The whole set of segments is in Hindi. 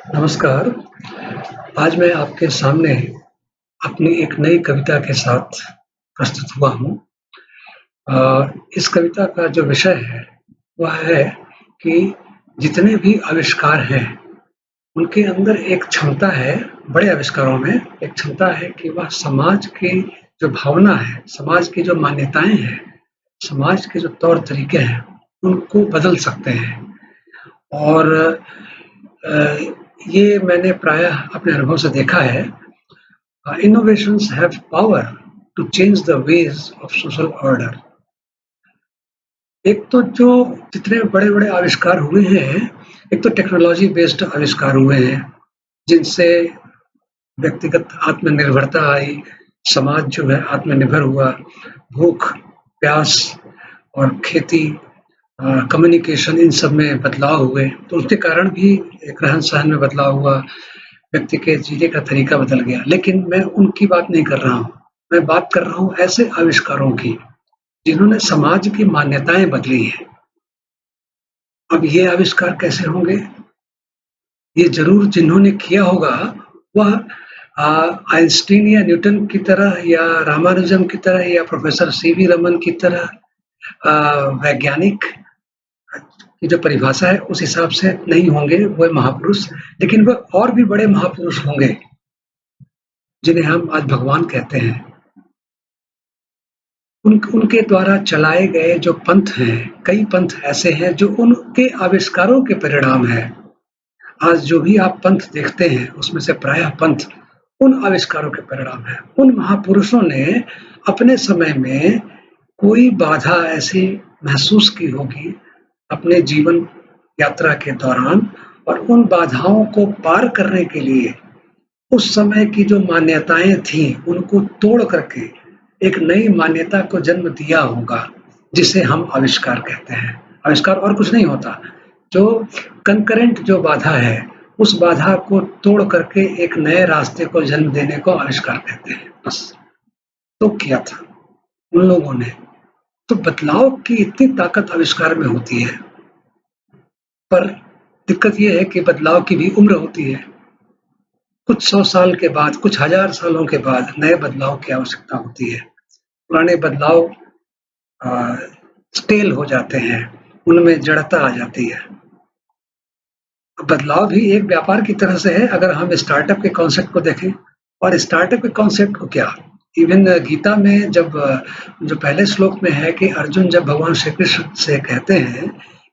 नमस्कार। आज मैं आपके सामने अपनी एक नई कविता के साथ प्रस्तुत हुआ हूँ। इस कविता का जो विषय है, वह है कि जितने भी आविष्कार हैं, उनके अंदर एक क्षमता है, बड़े आविष्कारों में एक क्षमता है कि वह समाज की जो भावना है, समाज की जो मान्यताएँ हैं, समाज के जो तौर-तरीके हैं, उनको बदल सकते हैं। और अ, ये मैंने प्रायः अपने अनुभव से देखा है। Innovations have power to change the ways of social order। एक तो जो जितने बड़े-बड़े आविष्कार हुए हैं, एक तो टेक्नोलॉजी बेस्ड आविष्कार हुए हैं, जिनसे व्यक्तिगत आत्मनिर्भरता आई, समाज जो है आत्मनिर्भर हुआ, भूख, प्यास और खेती, कम्युनिकेशन, इन सब में बदलाव हुए, तो उसके कारण भी एक रहन-सहन में बदलाव हुआ, व्यक्ति के जीने का तरीका बदल गया। लेकिन मैं उनकी बात नहीं कर रहा हूँ, मैं बात कर रहा हूँ ऐसे आविष्कारों की, जिन्होंने समाज की मान्यताएँ बदली हैं। अब ये आविष्कार कैसे होंगे? ये ज़रूर जिन्होंने किया होगा, वह आइंस्टीन या न्यूटन की तरह या रामानुजम की तरह या प्रोफ़ेसर सीवी रमन की तरह वैज्ञानिक की जो परिभाषा है, उस हिसाब से नहीं होंगे वह महापुरुष, लेकिन वह और भी बड़े महापुरुष होंगे, जिन्हें हम आज भगवान कहते हैं। उनके द्वारा चलाए गए जो पंथ हैं, कई पंथ ऐसे हैं जो उनके आविष्कारों के परिणाम हैं। आज जो भी आप पंथ देखते हैं, उसमें से प्रायः पंथ उन आविष्कारों के परिणाम हैं। उन महापुरुषों ने अपने समय में कोई बाधा ऐसी महसूस की होगी अपने जीवन यात्रा के दौरान, और उन बाधाओं को पार करने के लिए उस समय की जो मान्यताएँ थीं, उनको तोड़ करके एक नई मान्यता को जन्म दिया होगा, जिसे हम आविष्कार कहते हैं। आविष्कार और कुछ नहीं होता, जो कंकरेंट जो बाधा है, उस बाधा को तोड़ करके एक नए रास्ते को जन्म देने को आविष्कार कहते हैं, बस। तो किया था उन लोगों ने। तो बदलाव की इतनी ताकत आविष्कार में होती है, पर दिक्कत ये है कि बदलाव की भी उम्र होती है। कुछ 100 साल के बाद, कुछ हज़ार सालों के बाद नए बदलाव की आवश्यकता होती है। पुराने बदलाव अ, स्टेल हो जाते हैं, उनमें जड़ता आ जाती है। बदलाव भी एक व्यापार की तरह से है, अगर हम स्टार्टअप के कॉन्सेप्ट को देखें। और स्टार्टअप के कॉन्सेप्ट को क्या, इवन गीता में जब जो पहले श्लोक में है कि अर्जुन जब भगवान श्री कृष्ण से कहते हैं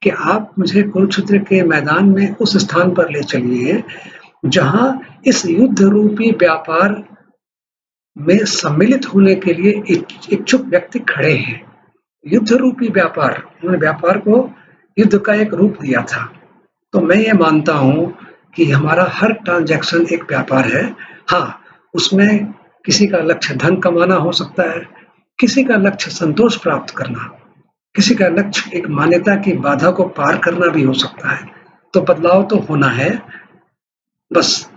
कि आप मुझे कुरुक्षेत्र के मैदान में उस स्थान पर ले चलिए जहां इस युद्ध रूपी व्यापार में सम्मिलित होने के लिए इच्छुक व्यक्ति खड़े हैं। युद्ध रूपी व्यापार, उन्होंने व्यापार को युद्ध का एक रूप दिया था। तो मैं ये मानता हूँ कि हमारा हर ट्रांजैक्शन एक व्यापार है। हाँ, उसमें किसी का लक्ष्य धन कमाना हो सकता है, किसी का लक्ष्य संतोष प्राप्त करना, किसी का लक्ष्य एक मान्यता की बाधा को पार करना भी हो सकता है। तो बदलाव तो होना है, बस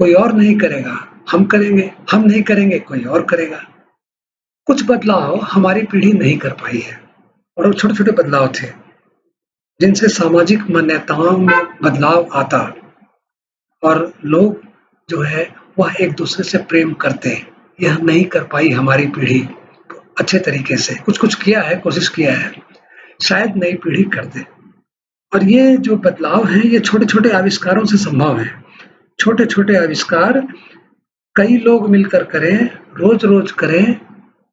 कोई और नहीं करेगा, हम करेंगे, हम नहीं करेंगे कोई और करेगा। कुछ बदलाव हमारी पीढ़ी नहीं कर पाई है, और वो छोटे-छोटे बदलाव थे, जिनसे सामाजिक मान्यताओं में बदलाव आता और लोग जो है वह एक-दूसरे से प्रेम करते। यह नहीं कर पाई हमारी पीढ़ी अच्छे तरीके से। कुछ-कुछ किया है, कोशिश किया है, शायद नई पीढ़ी कर दे। और ये जो बदलाव हैं, ये छोटे-छोटे आविष्कारों से संभव है। छोटे-छोटे आविष्कार कई लोग मिलकर करें, रोज-रोज करें,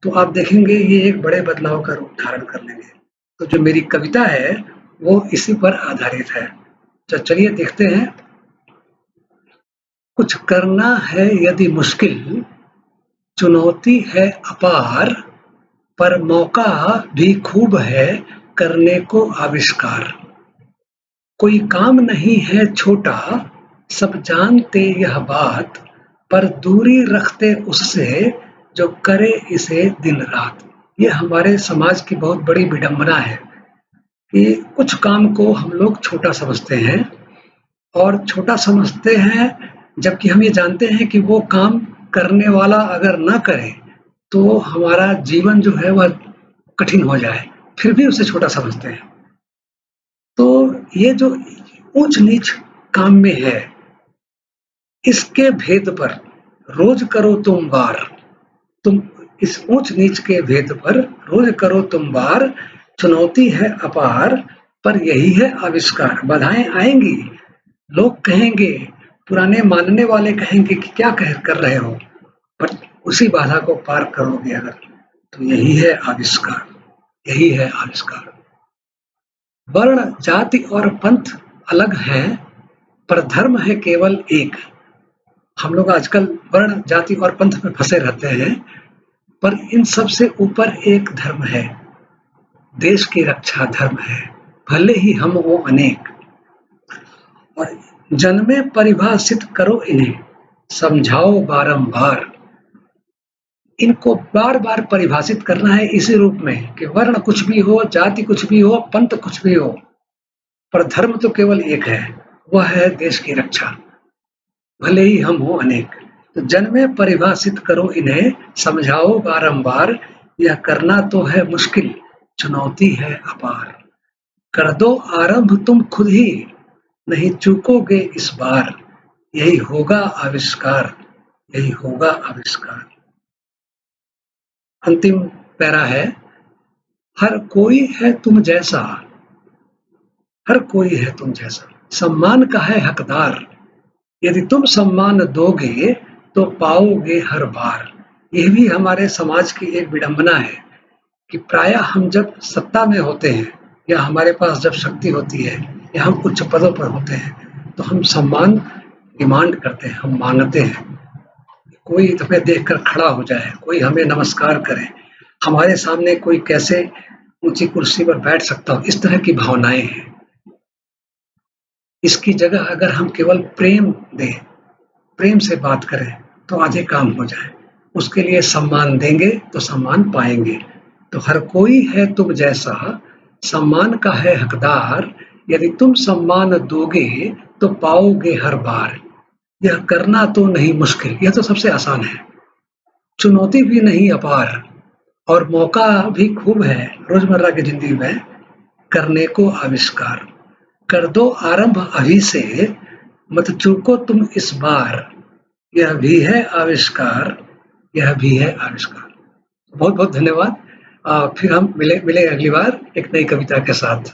तो आप देखेंगे ये एक बड़े बदलाव का रूप धारण कर लेंगे। तो जो मेरी कविता है, वो इसी पर आधारित है। तो चलिए देखते हैं। कुछ करना है यदि मुश्किल, चुनौती है अपार, पर मौका भी खूब है करने को आविष्कार। कोई काम नहीं है छोटा, सब जानते यह बात, पर दूरी रखते उससे जो करे इसे दिन-रात। ये हमारे समाज की बहुत बड़ी विडंबना है कि कुछ काम को हम लोग छोटा समझते हैं, और छोटा समझते हैं जबकि हम ये जानते हैं कि वो काम करने वाला अगर ना करे, तो हमारा जीवन जो है वह कठिन हो जाए, फिर भी उसे छोटा समझते हैं। तो ये जो ऊंच नीच काम में है, इसके भेद पर रोज करो तुम वार, तुम इस ऊंच नीच के भेद पर रोज करो तुम वार, चुनौती है अपार पर यही है आविष्कार। बाधाएं आएंगी, लोग कहेंगे, पुराने मानने वाले कहेंगे कि क्या कह कर रहे हो, पर उसी बाधा को पार करोगे अगर, तो यही है आविष्कार, यही है आविष्कार। वर्ण जाति और पंथ अलग हैं, पर धर्म है केवल एक। हम लोग आजकल वर्ण जाति और पंथ में फंसे रहते हैं, पर इन सब से ऊपर एक धर्म है, देश की रक्षा धर्म है, भले ही हम वो अनेक। और जन्मे परिभाषित करो इन्हें, समझाओ बारंबार। इनको बार बार परिभाषित करना है इसी रूप में कि वर्ण कुछ भी हो, जाति कुछ भी हो, पंथ कुछ भी हो, पर धर्म तो केवल एक है, वह है देश की रक्षा, भले ही हम हो अनेक। तो जन्मे परिभाषित करो इन्हें, समझाओ बारंबार, यह करना तो है मुश्किल, चुनौती है अपार। कर दो आरंभ तुम खुद ही, नहीं चूकोगे इस बार, यही होगा आविष्कार, यही होगा आविष्कार। अंतिम पैरा है, हर कोई है तुम जैसा, हर कोई है तुम जैसा, सम्मान का है हकदार, यदि तुम सम्मान दोगे तो पाओगे हर बार। यह भी हमारे समाज की एक विडंबना है कि प्रायः हम जब सत्ता में होते हैं या हमारे पास जब शक्ति होती है या हम उच्च पदों पर होते हैं, तो हम सम्मान डिमांड करते हैं, हम मांगते हैं, कोई हमें देखकर खड़ा हो जाए, कोई हमें नमस्कार करे, हमारे सामने कोई कैसे ऊंची कुर्सी पर बैठ सकता हो, इस तरह की भावनाएं हैं। इसकी जगह अगर हम केवल प्रेम दें, प्रेम से बात करें, तो आधे काम हो जाए। उसके लिए सम्मान देंगे तो सम्मान पाएंगे। तो हर कोई है तुम जैसा, सम्मान का है हकदार, यदि तुम सम्मान दोगे तो पाओगे हर बार। यह करना तो नहीं मुश्किल, यह तो सबसे आसान है, चुनौती भी नहीं अपार, और मौका भी खूब है रोजमर्रा की जिंदगी में करने को आविष्कार। कर दो आरंभ अभी से, मत चूको तुम इस बार, यह भी है आविष्कार, यह भी है आविष्कार। बहुत बहुत धन्यवाद। फिर हम मिले अगली बार एक नई कविता के साथ।